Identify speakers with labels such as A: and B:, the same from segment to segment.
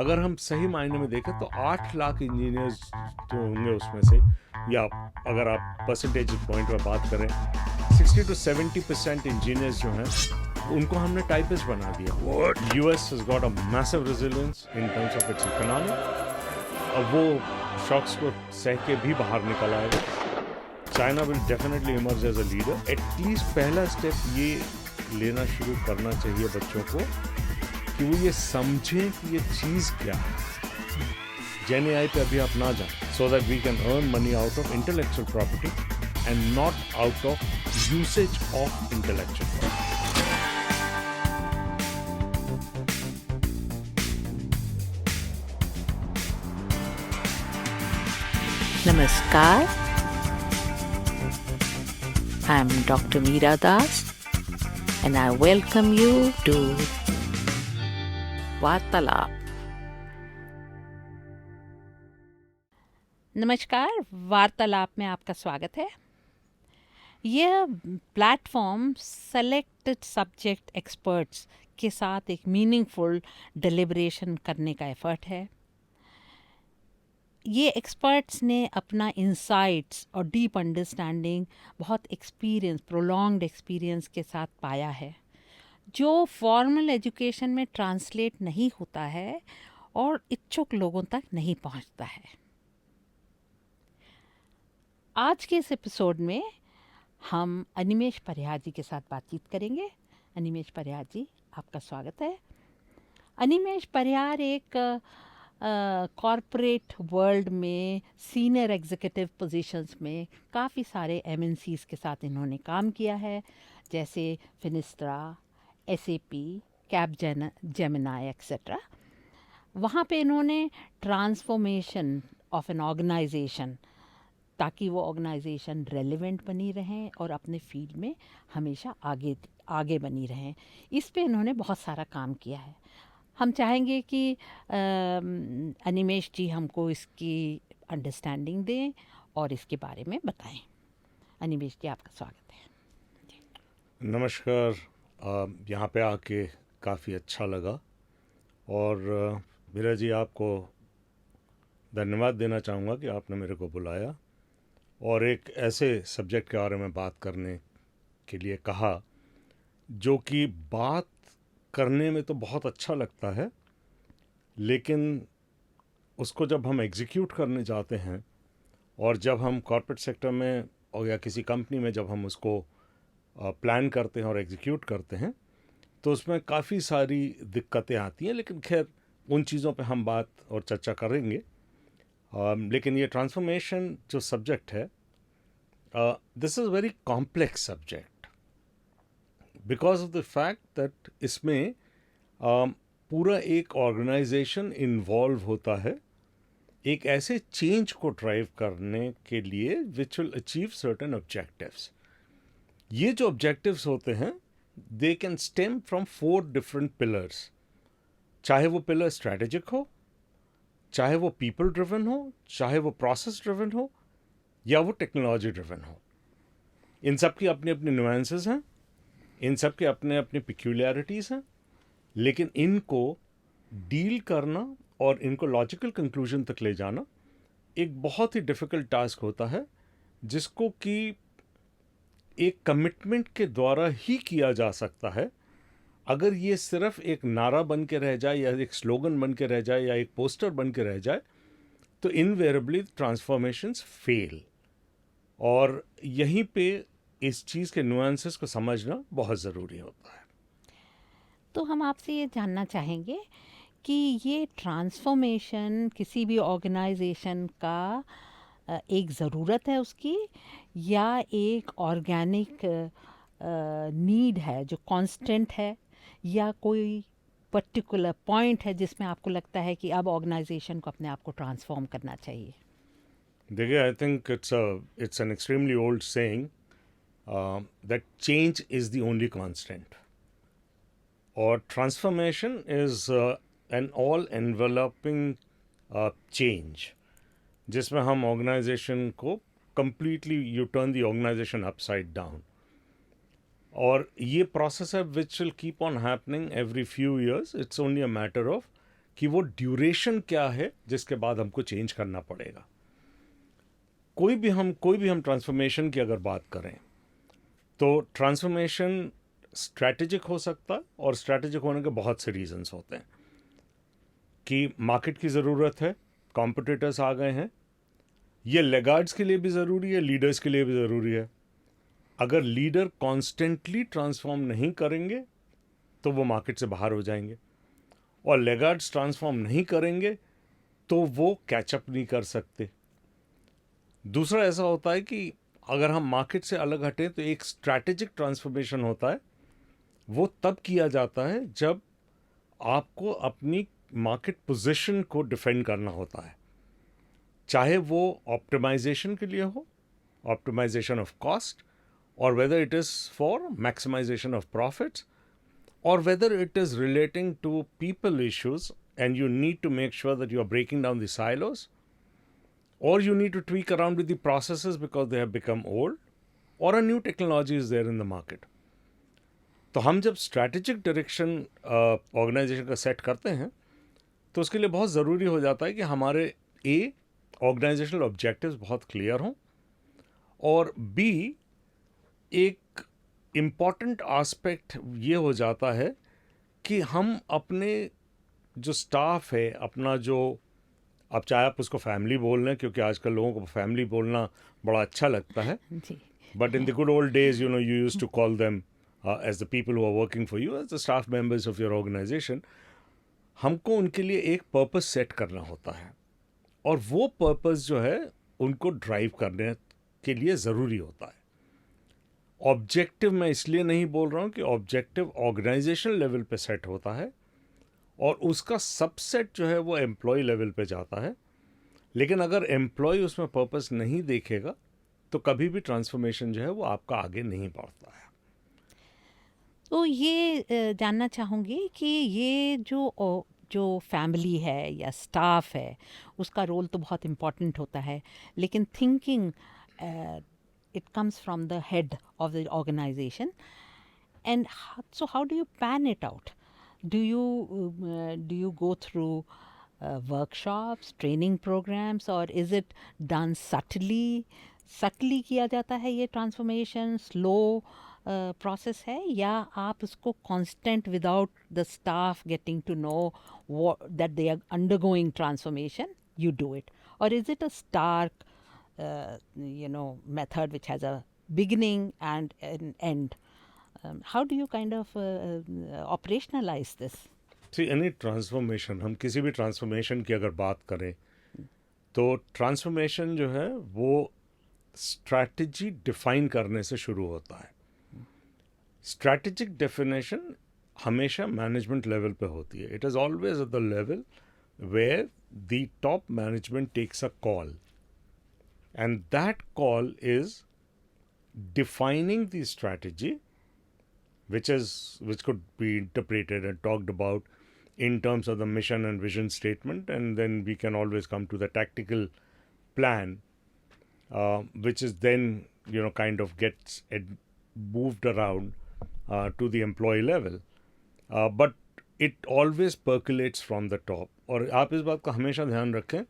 A: अगर हम सही मायने में देखें तो 8 लाख इंजीनियर्स जो होंगे उसमें से, या अगर आप परसेंटेज पॉइंट में बात करें, 60 to 70% इंजीनियर्स जो हैं उनको हमने टाइपिस्ट बना दिया। US has got a massive resilience in terms of its economy. अब वो शॉक्स को सह के भी बाहर निकल आएगा। China will definitely emerge as a leader. At least पहला स्टेप ये लेना शुरू करना चाहिए बच्चों को कि वो ये समझें कि ये चीज़ क्या है। जेन एआई पे अभी आप ना जाएं, so that we can earn money out of intellectual property and not out of usage of intellectual property.
B: Namaskar. I am Dr. Meera Das and I welcome you to वार्तालाप। नमस्कार, वार्तालाप में आपका स्वागत है। यह प्लेटफॉर्म सेलेक्टेड सब्जेक्ट एक्सपर्ट्स के साथ एक मीनिंगफुल डिलिब्रेशन करने का एफर्ट है। ये एक्सपर्ट्स ने अपना इंसाइट्स और डीप अंडरस्टैंडिंग बहुत एक्सपीरियंस, प्रोलॉन्ग्ड एक्सपीरियंस के साथ पाया है, जो फॉर्मल एजुकेशन में ट्रांसलेट नहीं होता है और इच्छुक लोगों तक नहीं पहुंचता है। आज के इस एपिसोड में हम अनिमेश परिहार जी के साथ बातचीत करेंगे। अनिमेश परिहार जी, आपका स्वागत है। अनिमेश परिहार एक कॉरपोरेट वर्ल्ड में सीनियर एग्जीक्यूटिव पोजीशंस में काफ़ी सारे एमएनसीज़ के साथ इन्होंने काम किया है, जैसे फिनिस्ट्रा, एसएपी, कैपजेमिनी एक्सेट्रा। वहाँ पे इन्होंने ट्रांसफॉर्मेशन ऑफ एन ऑर्गेनाइजेशन, ताकि वो ऑर्गेनाइजेशन रेलेवेंट बनी रहें और अपने फील्ड में हमेशा आगे बनी रहें, इस पे इन्होंने बहुत सारा काम किया है। हम चाहेंगे कि अनिमेश जी हमको इसकी अंडरस्टैंडिंग दें और इसके बारे में बताएं। अनिमेश जी, आपका स्वागत है।
A: नमस्कार। यहाँ पे आके काफ़ी अच्छा लगा और मीरा जी, आपको धन्यवाद देना चाहूँगा कि आपने मेरे को बुलाया और एक ऐसे सब्जेक्ट के बारे में बात करने के लिए कहा जो कि बात करने में तो बहुत अच्छा लगता है, लेकिन उसको जब हम एग्जीक्यूट करने जाते हैं और जब हम कॉर्पोरेट सेक्टर में और या किसी कंपनी में जब हम उसको प्लान करते हैं और एग्जीक्यूट करते हैं तो उसमें काफ़ी सारी दिक्कतें आती हैं। लेकिन खैर, उन चीज़ों पे हम बात और चर्चा करेंगे। लेकिन ये ट्रांसफॉर्मेशन जो सब्जेक्ट है, this is very complex subject because of the fact that इसमें पूरा एक ऑर्गेनाइजेशन इन्वॉल्व होता है एक ऐसे चेंज को ड्राइव करने के लिए which will achieve certain objectives. ये जो ऑब्जेक्टिव्स होते हैं, they can stem from 4 different pillars, चाहे वो पिलर स्ट्रैटेजिक हो, चाहे वो पीपल ड्रिवन हो, चाहे वो प्रोसेस ड्रिवन हो, या वो टेक्नोलॉजी ड्रिवन हो। इन सब की अपनी अपनी नुआंसेस हैं, इन सब के अपने अपने पिक्यूलियरिटीज़ हैं, लेकिन इनको डील करना और इनको लॉजिकल कंक्लूजन तक ले जाना एक बहुत ही डिफ़िकल्ट टास्क होता है, जिसको कि एक कमिटमेंट के द्वारा ही किया जा सकता है। अगर ये सिर्फ एक नारा बन के रह जाए या एक स्लोगन बन के रह जाए या एक पोस्टर बन के रह जाए तो इनवेरेबली ट्रांसफॉर्मेशंस फेल। और यहीं पे इस चीज़ के नुआंसेस को समझना बहुत ज़रूरी होता है।
B: तो हम आपसे ये जानना चाहेंगे कि ये ट्रांसफॉर्मेशन किसी भी ऑर्गेनाइजेशन का एक ज़रूरत है उसकी, या एक ऑर्गेनिक नीड है जो कांस्टेंट है, या कोई पर्टिकुलर पॉइंट है जिसमें आपको लगता है कि अब ऑर्गेनाइजेशन को अपने आप को ट्रांसफॉर्म करना चाहिए?
A: देखिए, I think it's an extremely old saying that change is the only constant, और transformation is an all enveloping change, जिसमें हम ऑर्गेनाइजेशन को completely you turn the organization upside down. और ये process है which will keep on happening every few years. It's only a matter of कि वो duration क्या है जिसके बाद हमको चेंज करना पड़ेगा। कोई भी हम ट्रांसफॉर्मेशन की अगर बात करें तो ट्रांसफॉर्मेशन स्ट्रैटेजिक हो सकता है, और स्ट्रैटेजिक होने के बहुत से रीजंस होते हैं कि मार्केट की ज़रूरत है, कॉम्पिटिटर्स आ गए हैं, ये लेगार्ड्स के लिए भी ज़रूरी है, लीडर्स के लिए भी ज़रूरी है। अगर लीडर कॉन्स्टेंटली ट्रांसफॉर्म नहीं करेंगे तो वो मार्केट से बाहर हो जाएंगे, और लेगार्ड्स ट्रांसफॉर्म नहीं करेंगे तो वो कैचअप नहीं कर सकते। दूसरा ऐसा होता है कि अगर हम मार्केट से अलग हटें तो एक स्ट्रैटेजिक ट्रांसफॉर्मेशन होता है, वो तब किया जाता है जब आपको अपनी मार्केट पोजीशन को डिफेंड करना होता है, चाहे वो ऑप्टिमाइजेशन के लिए हो, ऑप्टिमाइजेशन ऑफ कॉस्ट, और whether it is for maximization of profits, or whether it is relating to people issues and you need to make sure that you are breaking down the silos, or you need to tweak around with the processes because they have become old, or a new technology is there in the market. तो हम जब strategic direction organisation का set करते हैं तो उसके लिए बहुत ज़रूरी हो जाता है कि हमारे ऑर्गेनाइजेशनल ऑब्जेक्टिव्स बहुत क्लियर हों, और बी एक इम्पॉर्टेंट आस्पेक्ट ये हो जाता है कि हम अपने जो स्टाफ है, अपना जो, अब चाहे आप उसको फैमिली बोल लें, क्योंकि आजकल लोगों को फैमिली बोलना बड़ा अच्छा लगता है,
B: जी
A: but in the good old days you use to call them as the people who are working for you, as the staff members of your organisation. हमको उनके लिए एक पर्पस सेट करना होता है, और वो पर्पस जो है उनको ड्राइव करने के लिए ज़रूरी होता है। ऑब्जेक्टिव मैं इसलिए नहीं बोल रहा हूँ कि ऑब्जेक्टिव ऑर्गेनाइजेशन लेवल पे सेट होता है और उसका सबसेट जो है वो एम्प्लॉय लेवल पे जाता है, लेकिन अगर एम्प्लॉय उसमें पर्पस नहीं देखेगा तो कभी भी ट्रांसफॉर्मेशन जो है वो आपका आगे नहीं बढ़ता है।
B: तो ये जानना चाहूँगी कि ये जो फैमिली है या स्टाफ है उसका रोल तो बहुत इम्पोर्टेंट होता है, लेकिन thinking it comes from the head of the organization. And so how do you pan it out? Do you go through workshops, training programs, or is it done subtly किया जाता है ये transformation, slow process है, या आप उसको constant without the staff getting to know that they are undergoing transformation you do it, or is it a stark method which has a beginning and an end? How do you kind of operationalize this?
A: See, any transformation, हम किसी भी transformation की अगर बात करें तो transformation जो है वो स्ट्रैटेजी डिफाइन करने से शुरू होता है। स्ट्रैटेजिक डेफिनेशन हमेशा मैनेजमेंट लेवल पे होती है। It is always at the level where the top management takes a call, and that call is defining the strategy, which could be interpreted and talked about in terms of the mission and vision statement, and then we can always come to the tactical plan, which is then kind of gets moved around to the employee level, but it always percolates from the top. और आप इस बात का हमेशा ध्यान रखें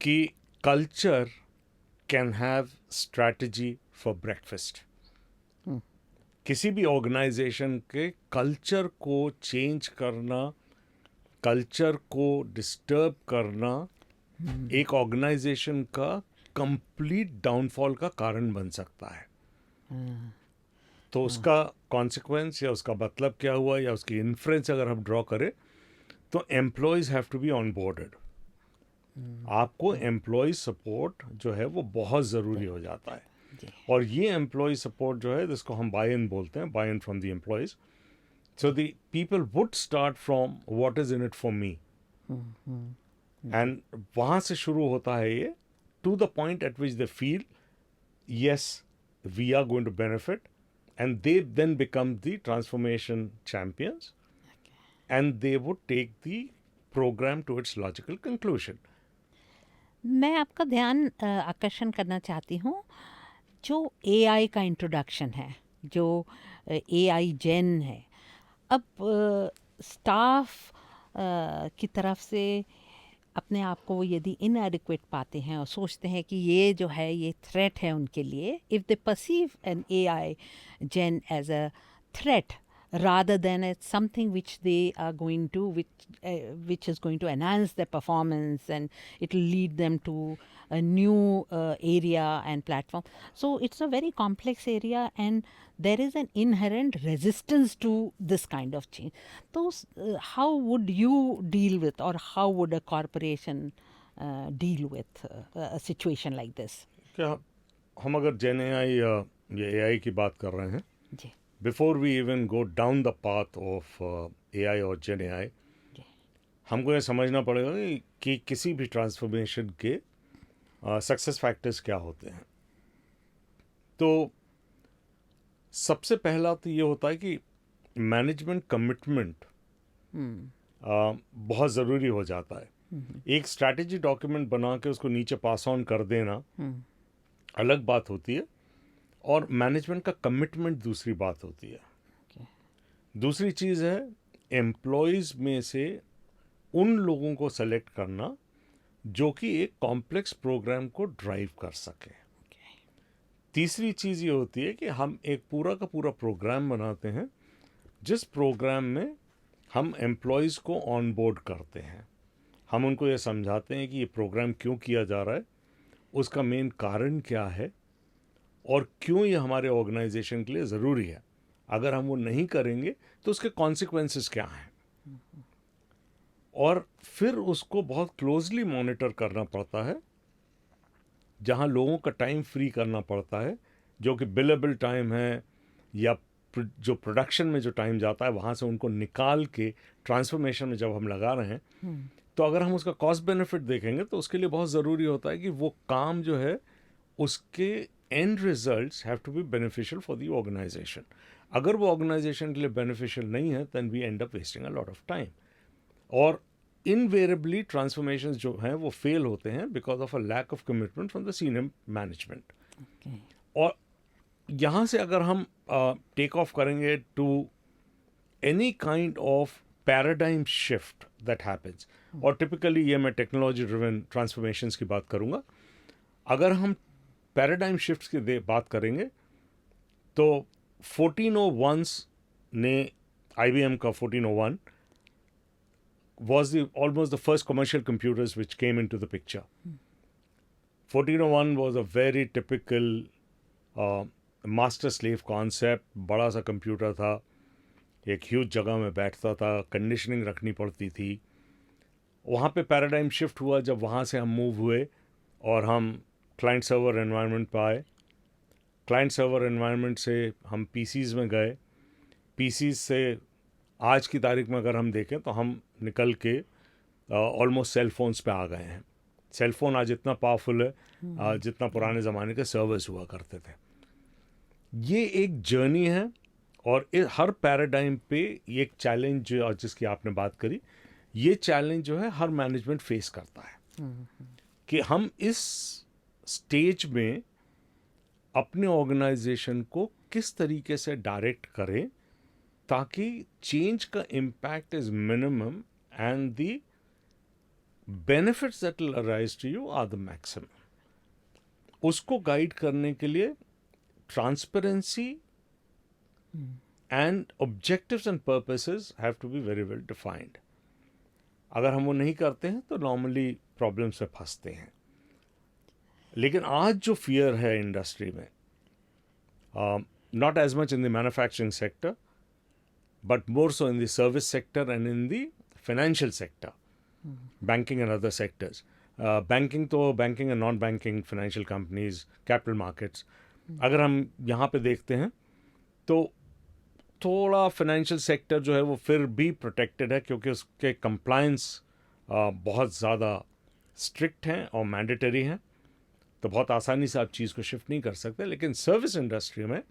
A: कि culture can have strategy for breakfast. किसी भी ऑर्गेनाइजेशन के कल्चर को चेंज करना, कल्चर को डिस्टर्ब करना एक ऑर्गेनाइजेशन का कंप्लीट डाउनफॉल का कारण बन सकता है। तो उसका कॉन्सिक्वेंस या उसका मतलब क्या हुआ या उसकी इन्फ्लुएंस अगर हम ड्रॉ करें तो employees have to be onboarded. आपको एम्प्लॉय सपोर्ट जो है वो बहुत ज़रूरी हो जाता है, और ये एम्प्लॉय सपोर्ट जो है जिसको हम बाय इन बोलते हैं, buy in from the employees, so the people would start from what is in it for me, and वहाँ से शुरू होता है ये to the point at which they feel yes we are going to benefit, and they then become the transformation champions, and they would take the program to its logical conclusion.
B: मैं आपका ध्यान आकर्षण करना चाहती हूँ जो AI का introduction है, जो AI जेन है। अब स्टाफ की तरफ से अपने आप को वो यदि इनएडिक्वेट पाते हैं और सोचते हैं कि ये जो है ये थ्रेट है उनके लिए, if they perceive an AI gen as a threat rather than as something which they are going to which is going to enhance their performance and it will lead them to a new area and platform. So it's a very complex area and there is an inherent resistance to this kind of change. So how would you deal with, or how would a corporation deal with a situation like this?
A: क्या हम अगर जेन AI या AI की बात कर रहे हैं,
B: जी
A: before we even go down the path of AI और जेन एआई,
B: जी
A: हमको ये समझना पड़ेगा कि किसी भी ट्रांसफॉर्मेशन के सक्सेस फैक्टर्स क्या होते हैं। तो सबसे पहला तो ये होता है कि मैनेजमेंट कमिटमेंट बहुत ज़रूरी हो जाता है। एक स्ट्रैटेजी डॉक्यूमेंट बना के उसको नीचे पास ऑन कर देना अलग बात होती है, और मैनेजमेंट का कमिटमेंट दूसरी बात होती है। दूसरी चीज़ है एम्प्लॉयज़ में से उन लोगों को सेलेक्ट करना जो कि एक कॉम्प्लेक्स प्रोग्राम को ड्राइव कर सके। तीसरी चीज़ ये होती है कि हम एक पूरा का पूरा प्रोग्राम बनाते हैं जिस प्रोग्राम में हम एम्प्लॉयज़ को ऑन बोर्ड करते हैं। हम उनको ये समझाते हैं कि ये प्रोग्राम क्यों किया जा रहा है, उसका मेन कारण क्या है और क्यों ये हमारे ऑर्गेनाइजेशन के लिए ज़रूरी है। अगर हम वो नहीं करेंगे तो उसके कॉन्सिक्वेंसेस क्या हैं, और फिर उसको बहुत क्लोजली मॉनिटर करना पड़ता है। जहाँ लोगों का टाइम फ्री करना पड़ता है जो कि बिलेबल टाइम है या जो प्रोडक्शन में जो टाइम जाता है वहाँ से उनको निकाल के ट्रांसफॉर्मेशन में जब हम लगा रहे हैं, तो अगर हम उसका कॉस्ट बेनिफिट देखेंगे तो उसके लिए बहुत ज़रूरी होता है कि वो काम जो है उसके end results have to be beneficial for the organization. अगर वो ऑर्गेनाइजेशन के लिए बेनिफिशियल नहीं है then we end up wasting a lot of time, और इनवेरेबली ट्रांसफॉर्मेशंस जो हैं वो फेल होते हैं because of a lack of commitment from the senior management. और यहाँ से अगर हम टेक ऑफ करेंगे to any kind of paradigm shift that happens, और टिपिकली ये मैं टेक्नोलॉजी ड्रिवन ट्रांसफॉर्मेशंस की बात करूँगा। अगर हम पैराडाइम शिफ्ट की बात करेंगे तो 1401 ने IBM का 1401 was almost the first commercial computers which came into the picture. 1401 was a very typical master slave concept. बड़ा सा कंप्यूटर था, एक ह्यूज जगह में बैठता था, कंडीशनिंग रखनी पड़ती थी। वहाँ पे पैराडाइम शिफ्ट हुआ जब वहाँ से हम मूव हुए और हम क्लाइंट सर्वर एनवायरनमेंट पे आए। क्लाइंट सर्वर एनवायरनमेंट से हम PCs में गए। PCs से आज की तारीख में अगर हम देखें तो हम निकल के ऑलमोस्ट सेल फोन्स पे आ गए हैं। सेल फोन आज इतना पावरफुल है जितना पुराने ज़माने के सर्वर्स हुआ करते थे। ये एक जर्नी है, और हर पैराडाइम पे ये एक चैलेंज और जिसकी आपने बात करी, ये चैलेंज जो है हर मैनेजमेंट फेस करता है कि हम इस स्टेज में अपने ऑर्गेनाइजेशन को किस तरीके से डायरेक्ट करें ताकि चेंज का impact is minimum and the benefits that will arise to you are the maximum. उसको गाइड करने के लिए transparency and objectives and purposes have to be very well defined. अगर हम वो नहीं करते हैं तो नॉर्मली प्रॉब्लम्स में फंसते हैं। लेकिन आज जो फियर है इंडस्ट्री में, not as much in the manufacturing sector but more so in the service sector and in the financial sector, banking and other sectors. Banking तो banking and non-banking financial companies, capital markets. अगर हम यहाँ पे देखते हैं तो थोड़ा financial sector जो है वो फिर भी protected है क्योंकि उसके compliance बहुत ज़्यादा strict हैं और mandatory हैं, तो बहुत आसानी से आप चीज़ को shift नहीं कर सकते। लेकिन service industry में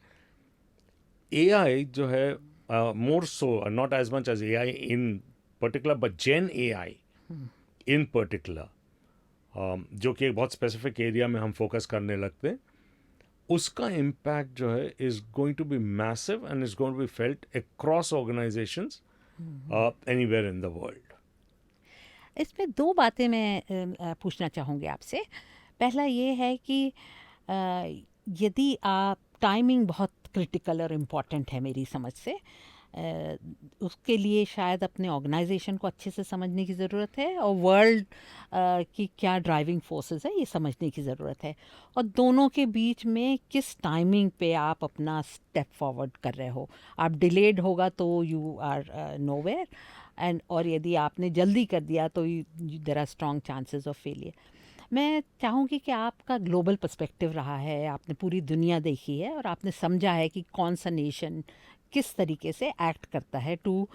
A: AI जो है more so, not as much as AI in particular, but Gen AI in particular, जो कि एक बहुत स्पेसिफिक एरिया में हम फोकस करने लगते हैं, उसका इम्पैक्ट जो है is going to be massive and is going to be felt across organisations anywhere in the world.
B: इसमें दो बातें मैं पूछना चाहूँगी आपसे। पहला ये है कि अ, यदि आप टाइमिंग बहुत क्रिटिकल और इम्पॉर्टेंट है मेरी समझ से, उसके लिए शायद अपने ऑर्गेनाइजेशन को अच्छे से समझने की ज़रूरत है और वर्ल्ड की क्या ड्राइविंग फोर्सेस है ये समझने की ज़रूरत है, और दोनों के बीच में किस टाइमिंग पे आप अपना स्टेप फॉरवर्ड कर रहे हो। आप डिलेड होगा तो यू आर नोवेयर, एंड और यदि आपने जल्दी कर दिया तो there are strong chances of failure. मैं चाहूँगी कि आपका ग्लोबल पर्सपेक्टिव रहा है, आपने पूरी दुनिया देखी है और आपने समझा है कि कौन सा नेशन किस तरीके से एक्ट करता है to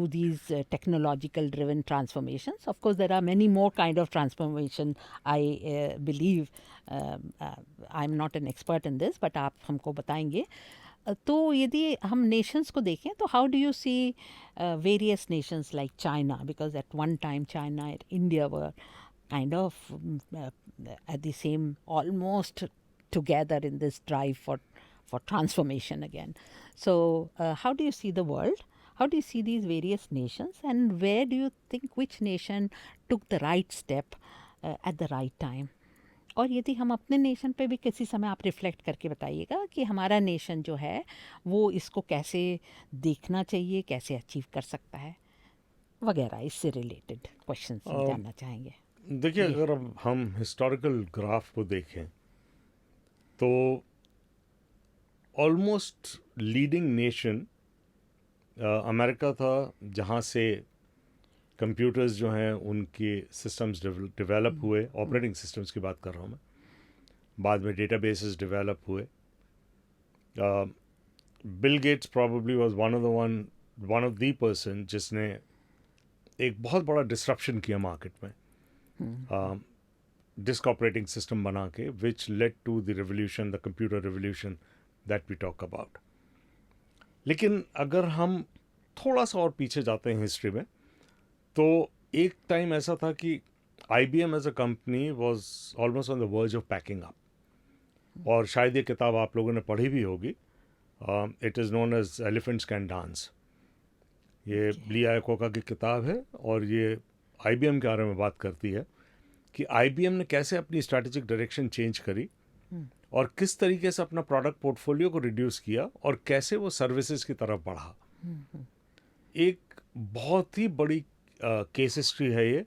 B: these technological driven transformations. Of course there are many more kind of transformation, I believe. I am not an expert in this, but आप हमको बताएंगे। तो यदि हम नेशंस को देखें तो how do you see various nations like China, because at one time China and India were kind of at the same, almost together in this drive for transformation again. So how do you see the world, how do you see these various nations, and where do you think which nation took the right step at the right time? और यदि हम अपने nation पे भी किसी समय आप reflect करके बताइएगा कि हमारा नेशन जो है वो इसको कैसे देखना चाहिए, कैसे अचीव कर सकता है, वगैरह इससे रिलेटेड क्वेश्चंस हम जानना चाहेंगे।
A: देखिए,
B: जी।
A: अगर अब हम हिस्टोरिकल ग्राफ को देखें तो ऑलमोस्ट लीडिंग नेशन अमेरिका था, जहाँ से कंप्यूटर्स जो हैं उनके सिस्टम्स डेवलप हुए। ऑपरेटिंग सिस्टम्स की बात कर रहा हूँ मैं। बाद में डेटाबेसेस डेवलप हुए। Bill Gates probably was one of the person जिसने एक बहुत बड़ा डिस्ट्रप्शन किया मार्केट में, डिस्क ऑपरेटिंग सिस्टम बना के, which led to the revolution, the computer revolution that we talk about. लेकिन अगर हम थोड़ा सा और पीछे जाते हैं हिस्ट्री में, तो एक टाइम ऐसा था कि IBM as a company was almost on the verge of packing up. और शायद ये किताब आप लोगों ने पढ़ी भी होगी। It is known as elephants can dance. ये ली आयकोका की किताब है और ये IBM के बारे में बात करती है कि IBM ने कैसे अपनी स्ट्रैटेजिक डायरेक्शन चेंज करी और किस तरीके से अपना प्रोडक्ट पोर्टफोलियो को रिड्यूस किया और कैसे वो सर्विसेज की तरफ बढ़ा। एक बहुत ही बड़ी केस हिस्ट्री है ये,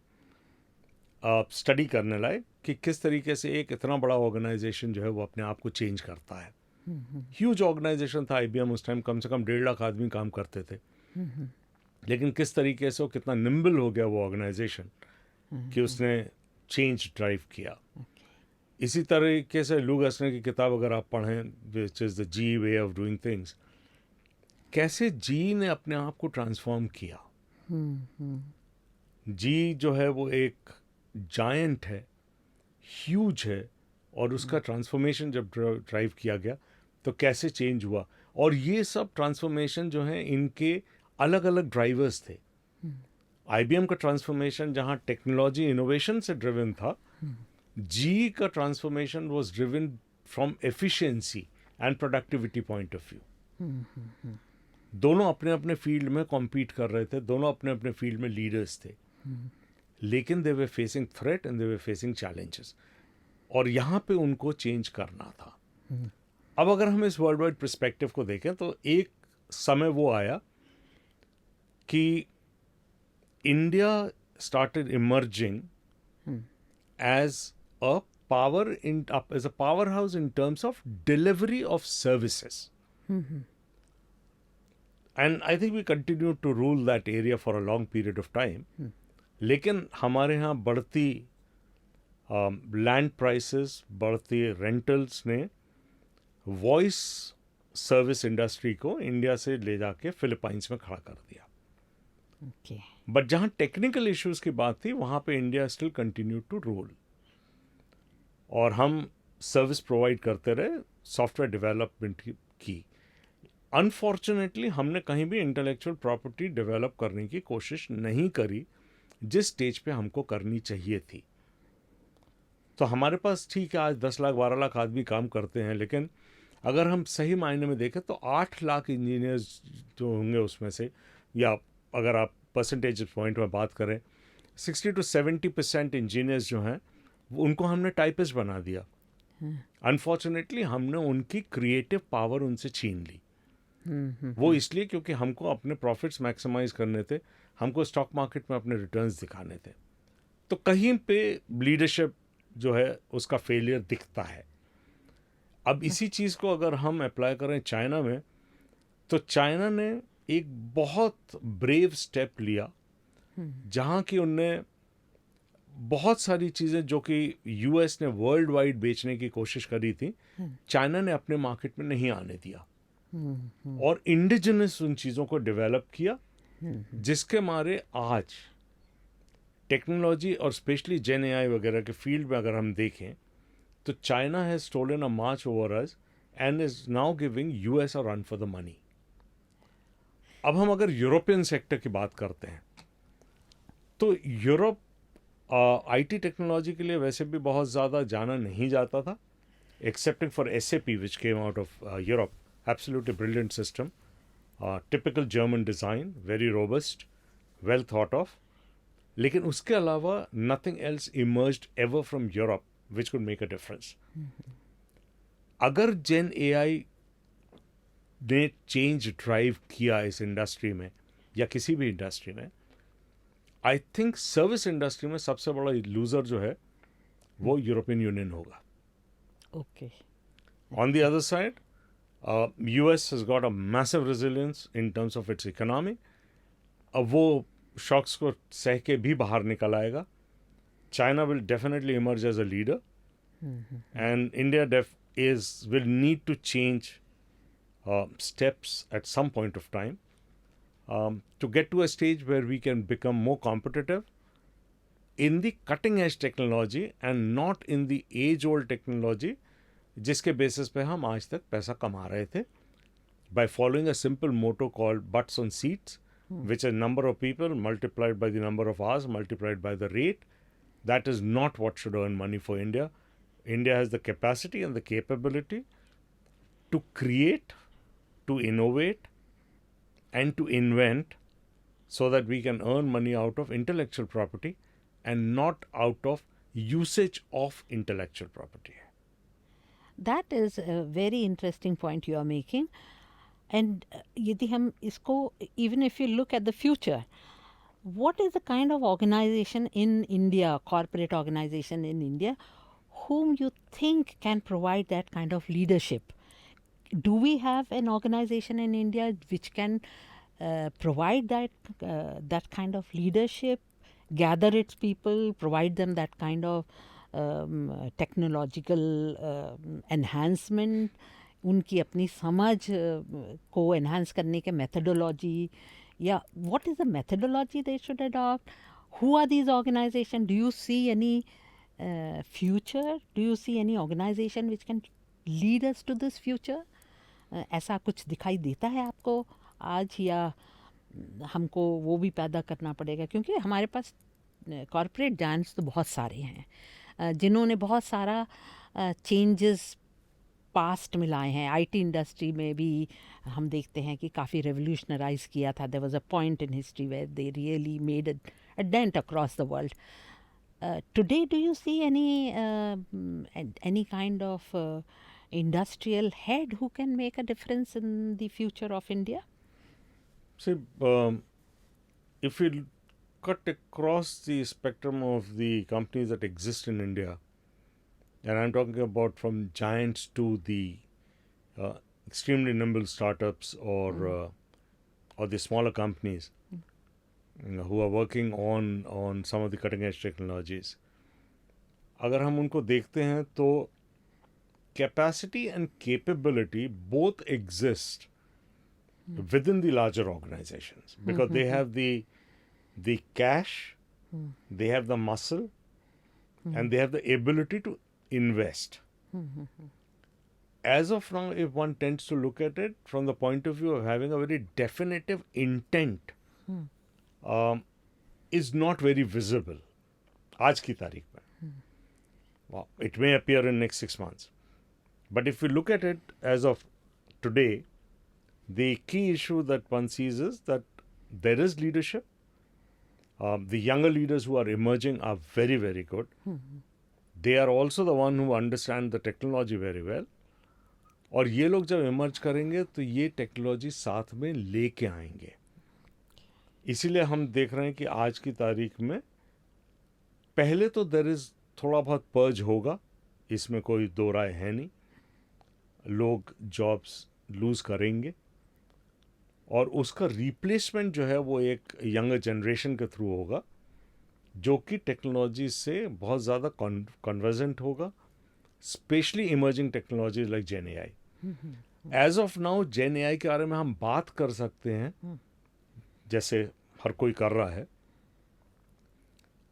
A: स्टडी करने लायक, कि किस तरीके से एक इतना बड़ा ऑर्गेनाइजेशन जो है वो अपने आप को चेंज करता है। ह्यूज ऑर्गेनाइजेशन था IBM उस टाइम, कम से कम 1.5 लाख आदमी काम करते थे। लेकिन किस तरीके से वो कितना निम्बल हो गया वो ऑर्गेनाइजेशन कि उसने चेंज ड्राइव किया। इसी तरीके से लू गस्टर की किताब अगर आप पढ़ें, which is the GE way of doing things, कैसे जी ने अपने आप को ट्रांसफॉर्म किया। जी जो है वो एक जायंट है, ह्यूज है, और उसका ट्रांसफॉर्मेशन जब ड्राइव किया गया तो कैसे चेंज हुआ। और ये सब ट्रांसफॉर्मेशन जो है इनके अलग अलग ड्राइवर्स थे। IBM का ट्रांसफॉर्मेशन जहाँ टेक्नोलॉजी इनोवेशन से ड्रिवन था, जी का transformation was driven from efficiency and productivity point of view. दोनों अपने अपने फील्ड में कॉम्पीट कर रहे थे, दोनों अपने अपने फील्ड में लीडर्स थे, लेकिन they were facing threat and they were facing challenges, और यहाँ पे उनको चेंज करना था। अब अगर हम इस वर्ल्ड वाइड पर्सपेक्टिव को देखें तो एक समय वो आया कि India started emerging as a power house in terms of delivery of services, and I think we continue to rule that area for a long period of time. लेकिन हमारे यहाँ बढ़ती लैंड प्राइसेस, बढ़ती रेंटल्स ने voice service industry को India से ले जाके फिलीपाइंस में खड़ा कर दिया। बट जहाँ टेक्निकल इश्यूज की बात थी वहाँ पे India still continue to rule, और हम सर्विस प्रोवाइड करते रहे, सॉफ्टवेयर डेवलपमेंट की। अनफॉर्चुनेटली हमने कहीं भी इंटेलेक्चुअल प्रॉपर्टी डेवलप करने की कोशिश नहीं करी जिस स्टेज पे हमको करनी चाहिए थी। तो हमारे पास ठीक है आज 10 लाख 12 लाख आदमी काम करते हैं, लेकिन अगर हम सही मायने में देखें तो 8 लाख इंजीनियर्स जो होंगे उसमें से, या अगर आप परसेंटेज पॉइंट में बात करें 60-70% इंजीनियर्स जो हैं उनको हमने टाइपिस्ट बना दिया। अनफॉर्चुनेटली हमने उनकी क्रिएटिव पावर उनसे छीन ली। वो इसलिए क्योंकि हमको अपने प्रॉफिट्स मैक्सिमाइज करने थे, हमको स्टॉक मार्केट में अपने रिटर्न्स दिखाने थे। तो कहीं पे लीडरशिप जो है उसका फेलियर दिखता है। अब इसी चीज़ को अगर हम अप्लाई करें चाइना में, तो चाइना ने एक बहुत ब्रेव स्टेप लिया जहाँ की उनने बहुत सारी चीज़ें जो कि यूएस ने वर्ल्ड वाइड बेचने की कोशिश करी थी, चाइना ने अपने मार्केट में नहीं आने दिया और इंडिजिनस उन चीज़ों को डेवलप किया, जिसके मारे आज टेक्नोलॉजी और स्पेशली जेन एआई वगैरह के फील्ड में अगर हम देखें तो China has stolen a march over us and is now giving US a run for the money. अब हम अगर यूरोपियन सेक्टर की बात करते हैं तो यूरोप आईटी टेक्नोलॉजी के लिए वैसे भी बहुत ज़्यादा जाना नहीं जाता था, accepting for SAP which came out of Europe, absolutely brilliant system, typical German design, very robust, well thought of. लेकिन उसके अलावा nothing else emerged ever from Europe which could make a difference. अगर जेन एआई ने change drive किया इस industry में या किसी भी इंडस्ट्री में, आई थिंक सर्विस इंडस्ट्री में सबसे बड़ा लूजर जो है वो यूरोपियन यूनियन होगा।
B: Okay.
A: On the other side, US has got a massive resilience in terms of its economy. अब वो शॉक्स को सह के भी बाहर निकल आएगा। China will definitely emerge as a leader and India will need to change steps at some point of time to get to a stage where we can become more competitive in the cutting edge technology and not in the age old technology जिसके basis पे हम आज तक पैसा कमा रहे थे by following a simple motto called butts on seats, which is number of people multiplied by the number of hours multiplied by the rate. That is not what should earn money for India. India has the capacity and the capability to create, to innovate, and to invent so that we can earn money out of intellectual property and not out of usage of intellectual property.
B: That is a very interesting point you are making. And यदि हम इसको, even if you look at the future, what is the kind of organization in India, corporate organization in India, whom you think can provide that kind of leadership? Do we have an organization in India which can provide that kind of leadership, gather its people, provide them that kind of technological enhancement, उनकी अपनी समझ को enhance करने के methodology, या what is the methodology they should adopt? Who are these organizations? Do you see any future? Do you see any organization which can lead us to this future? ऐसा कुछ दिखाई देता है आपको आज, या हमको वो भी पैदा करना पड़ेगा? क्योंकि हमारे पास कॉर्पोरेट जायंट्स तो बहुत सारे हैं जिन्होंने बहुत सारा चेंजेस पास्ट में लाए हैं। आईटी इंडस्ट्री में भी हम देखते हैं कि काफ़ी रेवोल्यूशनराइज किया था। There was a point in history where they really made a dent across the world. Today do you see any kind of industrial head who can make a difference in the future of India?
A: See, if we cut across the spectrum of the companies that exist in India, and I'm talking about from giants to the extremely nimble startups or the smaller companies who are working on some of the cutting edge technologies, अगर हम उनको देखते हैं तो capacity and capability both exist within the larger organizations because they have the cash, they have the muscle, and they have the ability to invest. As of now, if one tends to look at it from the point of view of having a very definitive intent, is not very visible. आज की तारीख में, well, it may appear in next 6 months. But if we look at it as of today, the key issue that one sees is that there is leadership, The younger leaders who are emerging are very, very good. They are also the one who understand the technology very well. और ये लोग जब emerge करेंगे तो ये technology साथ में लेके आएंगे. इसीलिए हम देख रहे हैं कि आज की तारीख में पहले तो देयर इज़ थोड़ा बहुत पर्ज होगा, इसमें कोई दो राय है नहीं. लोग जॉब्स लूज़ करेंगे और उसका रिप्लेसमेंट जो है वो एक यंगर जनरेशन के थ्रू होगा जो कि टेक्नोलॉजी से बहुत ज़्यादा कन्वर्जेंट होगा, specially emerging technologies like gen A I. As of now gen A I के बारे में हम बात कर सकते हैं जैसे हर कोई कर रहा है.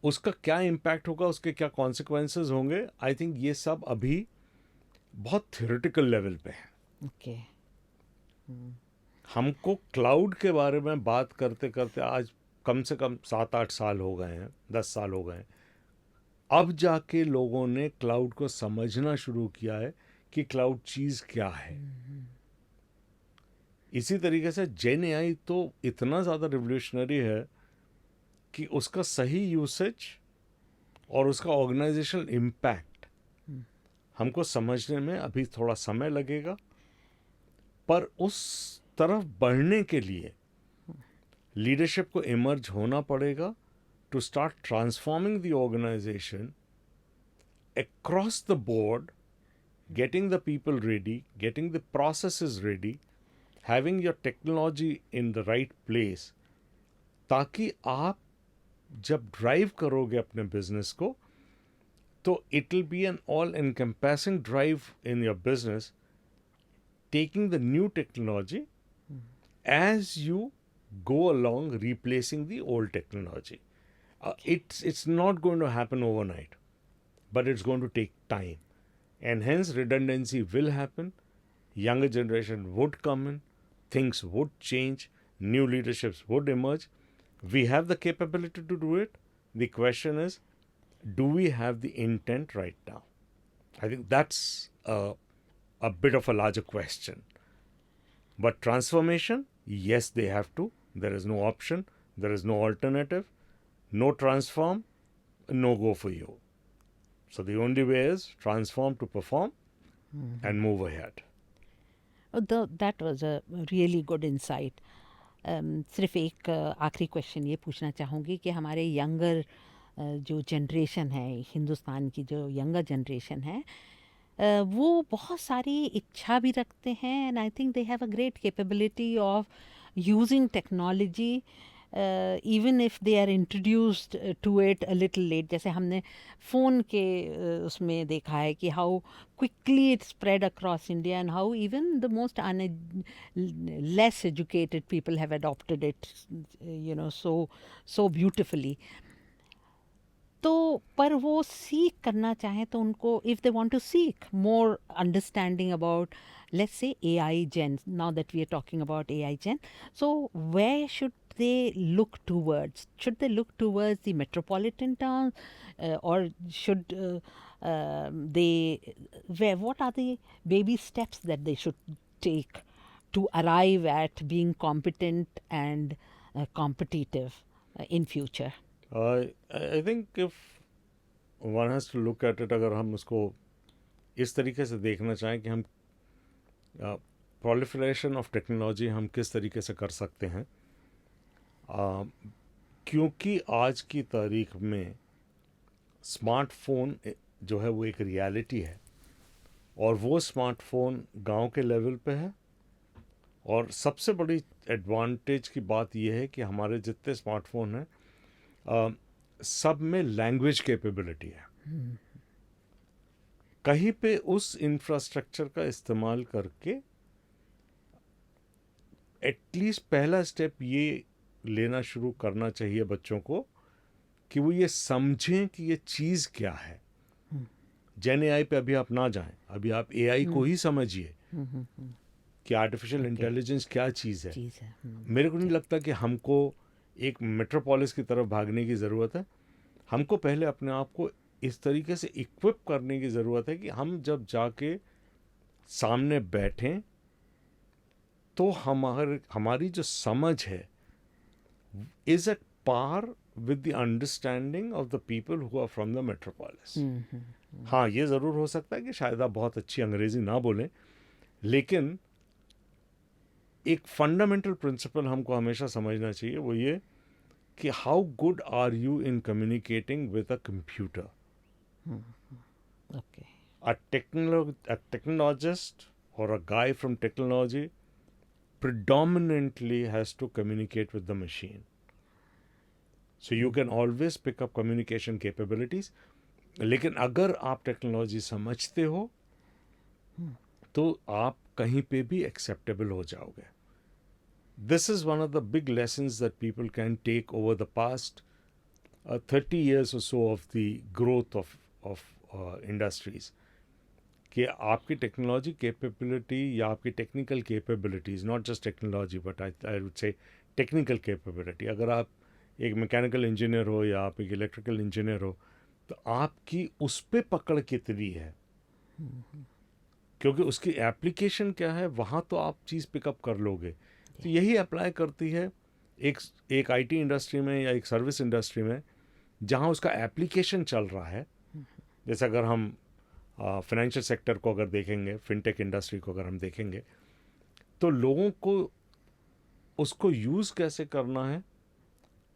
A: उसका क्या इम्पैक्ट होगा, उसके क्या कॉन्सिक्वेंसेस होंगे, आई थिंक ये सब अभी बहुत थियोरेटिकल लेवल पे है.
B: ओके.
A: हमको क्लाउड के बारे में बात करते करते आज कम से कम 7-8 साल हो गए हैं, 10 साल हो गए हैं. अब जाके लोगों ने क्लाउड को समझना शुरू किया है कि क्लाउड चीज़ क्या है. इसी तरीके से जेन ए आई तो इतना ज़्यादा रिवोल्यूशनरी है कि उसका सही यूसेज और उसका ऑर्गेनाइजेशनल इम्पैक्ट हमको समझने में अभी थोड़ा समय लगेगा. पर उस तरफ बढ़ने के लिए लीडरशिप को इमर्ज होना पड़ेगा to start transforming the organisation across the board, getting the people ready, getting the processes ready, having your technology in the right place, ताकि आप जब ड्राइव करोगे अपने बिजनेस को तो it will be an all encompassing drive in your business, taking the new technology as you go along replacing the old technology. It's not going to happen overnight, but it's going to take time. And hence redundancy will happen. Younger generation would come in, things would change, new leaderships would emerge. We have the capability to do it. The question is, do we have the intent right now? I think that's a bit of a larger question. But transformation, yes, they have to. There is no option. There is no alternative. No transform, no go for you. So the only way is transform to perform and move ahead.
B: That was a really good insight. सिर्फ एक आखिरी question ये पूछना चाहूँगी कि हमारे younger जो generation है, हिंदुस्तान की जो यंगर जनरेशन है, वो बहुत सारी इच्छा भी रखते हैं and I think they have a great capability of using technology even if they are introduced to it a little late. जैसे हमने फ़ोन के उसमें देखा है कि how quickly it spread across India and how even the most less educated people have adopted it, you know, so beautifully. तो पर वो सीख करना चाहें तो उनको, if they want to seek more understanding about, let's say AI Gen, now that we are talking about AI Gen, so where should they look towards? Should they look towards the metropolitan towns, or should what are the baby steps that they should take to arrive at being competent and competitive in future?
A: I think if one has to look at it, अगर हम उसको इस तरीके से देखना चाहें कि हम proliferation of technology हम किस तरीके से कर सकते हैं, क्योंकि आज की तारीख में स्मार्टफोन जो है वो एक रियलिटी है और वो स्मार्टफोन गांव के लेवल पे है. और सबसे बड़ी एडवांटेज की बात यह है कि हमारे जितने स्मार्टफोन हैं सब में लैंग्वेज कैपेबिलिटी है. कहीं पे उस इंफ्रास्ट्रक्चर का इस्तेमाल करके एटलीस्ट पहला स्टेप ये लेना शुरू करना चाहिए बच्चों को कि वो ये समझें कि ये चीज़ क्या है. जेन AI पे अभी आप ना जाएं, अभी आप AI को ही समझिए कि आर्टिफिशियल इंटेलिजेंस क्या चीज़ है. मेरे को नहीं लगता कि हमको एक मेट्रोपोलिस की तरफ भागने की ज़रूरत है. हमको पहले अपने आप को इस तरीके से इक्विप करने की ज़रूरत है कि हम जब जाके सामने बैठें तो हमारी जो समझ है is at par with the understanding of the people who are from the metropolis. हाँ, ये ज़रूर हो सकता है कि शायद आप बहुत अच्छी अंग्रेज़ी ना बोलें, लेकिन एक फंडामेंटल प्रिंसिपल हमको हमेशा समझना चाहिए, वो ये कि how good are you in communicating with a computer.
B: Okay.
A: A technologist or a guy from technology predominantly has to communicate with the machine. So you can always pick up communication capabilities. लेकिन अगर आप technology समझते हो तो आप कहीं पे भी एक्सेप्टेबल हो जाओगे. This is one of the big lessons that people can take over the past 30 years or so of the growth of industries. कि आपकी टेक्नोलॉजी कैपेबिलिटी या आपकी technical capabilities, not just technology but I would say technical capability, अगर आप एक mechanical engineer हो या आप एक इलेक्ट्रिकल इंजीनियर हो, तो आपकी उस पे पकड़ कितनी है, क्योंकि उसकी एप्लीकेशन क्या है वहाँ तो आप चीज़ पिकअप कर लोगे. तो यही अप्लाई करती है एक आईटी इंडस्ट्री में या एक सर्विस इंडस्ट्री में जहाँ उसका एप्लीकेशन चल रहा है. जैसे अगर हम फाइनेंशियल सेक्टर को अगर देखेंगे, फिनटेक इंडस्ट्री को अगर हम देखेंगे, तो लोगों को उसको यूज़ कैसे करना है,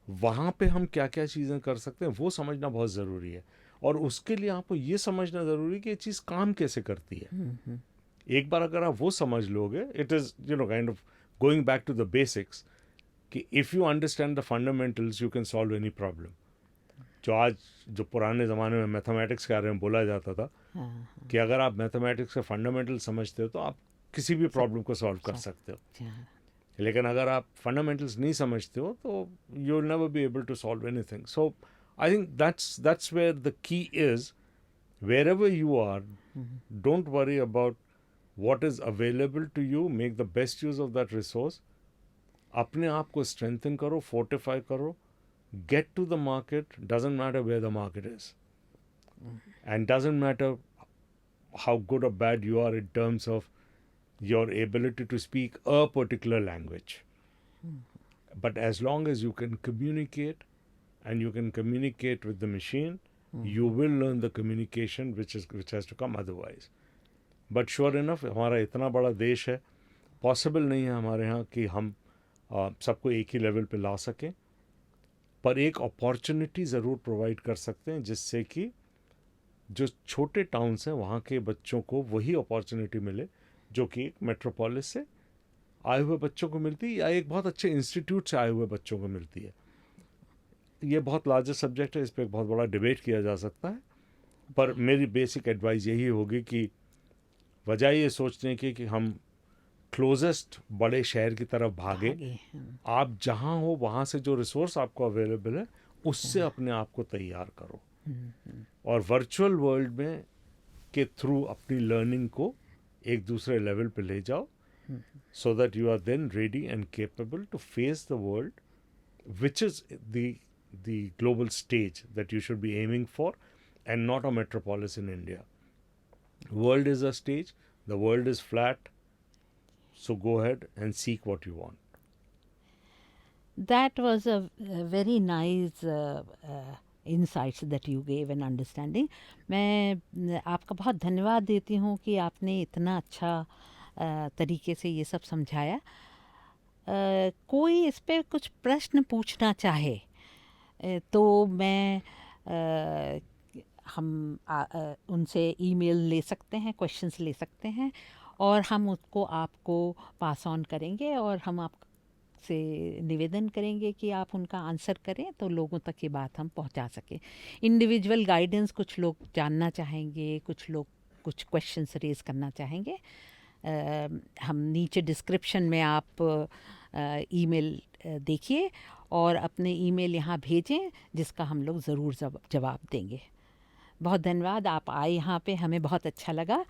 A: वहाँ पे हम क्या क्या चीज़ें कर सकते हैं, वो समझना बहुत ज़रूरी है. और उसके लिए आपको ये समझना ज़रूरी है कि ये चीज़ काम कैसे करती है. एक बार अगर आप वो समझ लोगे, it is kind of going back to the basics, कि if you understand the fundamentals you can solve any problem. जो पुराने ज़माने में मैथमेटिक्स के बारे में बोला जाता था कि अगर आप मैथमेटिक्स के फंडामेंटल समझते हो तो आप किसी भी प्रॉब्लम को सॉल्व कर सकते हो. लेकिन अगर आप फंडामेंटल्स नहीं समझते हो तो you will never be able to solve anything. So I think that's where the key is. Wherever you are, don't worry about what is available to you. Make the best use of that resource. अपने आप को strengthen करो, fortify करो. Get to the market. Doesn't matter where the market is. And doesn't matter how good or bad you are in terms of your ability to speak a particular language. But as long as you can communicate and you can communicate with the machine, you will learn the communication which has to come otherwise. But sure enough, हमारा इतना बड़ा देश है, possible नहीं है हमारे यहाँ कि हम सबको एक ही लेवल पे ला सकें, पर एक अपॉर्चुनिटी ज़रूर प्रोवाइड कर सकते हैं जिससे कि जो छोटे टाउन्स हैं वहाँ के बच्चों को वही अपॉर्चुनिटी मिले जो कि एक मेट्रोपोलिस से आए हुए बच्चों को मिलती है या एक बहुत अच्छे इंस्टीट्यूट से आए हुए बच्चों को मिलती है. ये बहुत लार्जर सब्जेक्ट है, इस पर एक बहुत बड़ा डिबेट किया जा सकता है, पर मेरी बेसिक एडवाइस यही होगी कि वजह ये सोचने की कि हम क्लोजेस्ट बड़े शहर की तरफ भागे. आप जहाँ हो वहाँ से जो रिसोर्स आपको अवेलेबल है उससे अपने आप को तैयार करो और वर्चुअल वर्ल्ड में के थ्रू अपनी लर्निंग को एक दूसरे लेवल पे ले जाओ, so that you are then ready and capable to face the world, which is the global stage that you should be aiming for, and not a metropolis in India. World is a stage, the world is flat, so go ahead and seek what you want.
B: That was a very nice insights that you gave and understanding. मैं आपका बहुत धन्यवाद देती हूँ कि आपने इतना अच्छा तरीके से ये सब समझाया. कोई इस पे कुछ प्रश्न पूछना चाहे तो मैं हम उनसे ईमेल ले सकते हैं, क्वेश्चंस ले सकते हैं और हम उसको आपको पास ऑन करेंगे और हम आपसे निवेदन करेंगे कि आप उनका आंसर करें तो लोगों तक ये बात हम पहुंचा सकें. इंडिविजुअल गाइडेंस कुछ लोग जानना चाहेंगे, कुछ लोग कुछ क्वेश्चंस रेज करना चाहेंगे. हम नीचे डिस्क्रिप्शन में आप ईमेल देखिए और अपने ईमेल यहाँ भेजें जिसका हम लोग ज़रूर जवाब देंगे. बहुत धन्यवाद, आप आए यहाँ पे, हमें बहुत अच्छा लगा.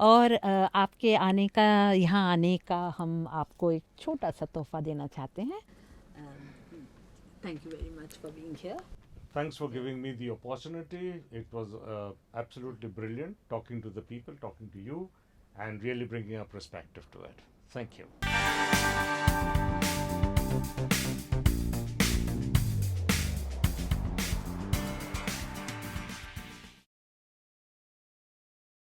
B: और आपके आने का, यहाँ आने का हम आपको एक छोटा सा तोहफा देना चाहते हैं. Thank you very much for being here.
A: Thanks for giving me the opportunity. It was absolutely brilliant talking to the people, talking to you, and really bringing a perspective to it. Thank you.